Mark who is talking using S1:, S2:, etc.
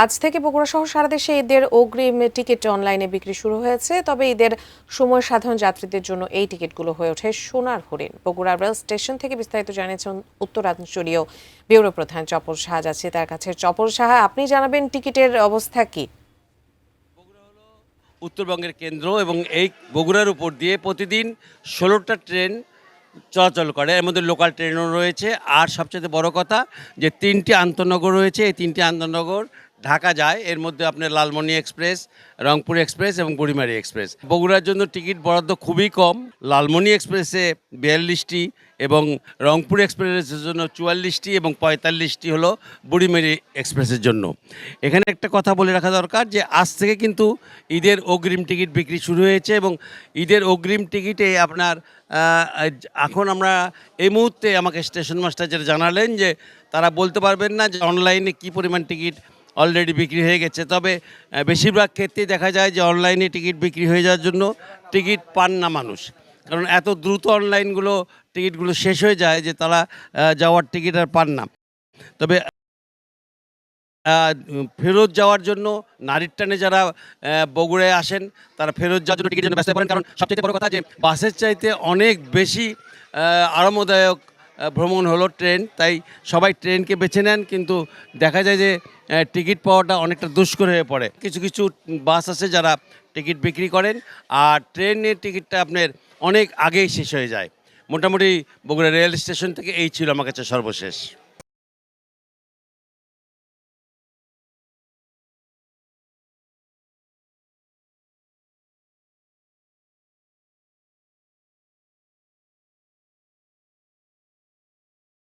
S1: আজ থেকে বগুড়া সহ সারা দেশে ঈদের অগ্রিম টিকিট অনলাইনে বিক্রি শুরু হয়েছে। তবে ঈদের সময় সাধারণ যাত্রীদের জন্য এই টিকিটগুলো হয়ে ওঠে সোনার হরিণ। বগুড়া রেল স্টেশন থেকে বিস্তারিত জানিয়েছেন উত্তরাঞ্চলীয় ব্যুরো প্রধান চপল সাহা। যাচ্ছে তার কাছে। চপল সাহা, আপনি জানাবেন টিকিটের অবস্থা কি?
S2: উত্তরবঙ্গের কেন্দ্র এবং এই বগুড়ার উপর দিয়ে প্রতিদিন 16টা ট্রেন চলাচল করে। এর মধ্যে লোকাল ট্রেনও রয়েছে। আর সবচেয়ে বড় কথা যে 3টি আন্তনগর রয়েছে। এই 3টি আন্তনগর ঢাকা যায়। এর মধ্যে আপনার লালমনি এক্সপ্রেস, রংপুর এক্সপ্রেস এবং বুড়িমারি এক্সপ্রেস। বগুড়ার জন্য টিকিট বরাদ্দ খুবই কম। লালমনি এক্সপ্রেসে 42টি এবং রংপুর এক্সপ্রেসের জন্য 44টি এবং 45টি হলো বুড়িমারি এক্সপ্রেসের জন্য। এখানে একটা কথা বলে রাখা দরকার যে আজ থেকে কিন্তু ঈদের অগ্রিম টিকিট বিক্রি শুরু হয়েছে এবং ঈদের অগ্রিম টিকিটে আপনার এখন আমরা এই মুহূর্তে আমাকে স্টেশন মাস্টার যেটা জানালেন যে তারা বলতে পারবেন না যে অনলাইনে কী পরিমাণ টিকিট অলরেডি বিক্রি হয়ে গেছে। তবে বেশিরভাগ ক্ষেত্রেই দেখা যায় যে অনলাইনে টিকিট বিক্রি হয়ে যাওয়ার জন্য টিকিট পান না মানুষ, কারণ এত দ্রুত অনলাইনগুলো টিকিটগুলো শেষ হয়ে যায় যে তারা যাওয়ার টিকিট আর পান না। তবে ফেরত যাওয়ার জন্য নারীর টানে যারা বগুড়ায় আসেন তারা ফেরত যাওয়ার জন্য টিকিটের জন্য ব্যস্ত পড়েন, কারণ সবচেয়ে বড় কথা যে বাসের চাইতে অনেক বেশি আরামদায়ক ভ্রমণ হলো ট্রেন। তাই সবাই ট্রেনকে বেছে নেন, কিন্তু দেখা যায় যে টিকিট পাওয়াটা অনেকটা দুষ্কর হয়ে পড়ে। কিছু কিছু বাস আছে যারা টিকিট বিক্রি করেন, আর ট্রেনের টিকিটটা আপনার অনেক আগেই শেষ হয়ে যায়। মোটামুটি বগুড়া রেল স্টেশন থেকে এই ছিল আমার কাছে সর্বশেষ।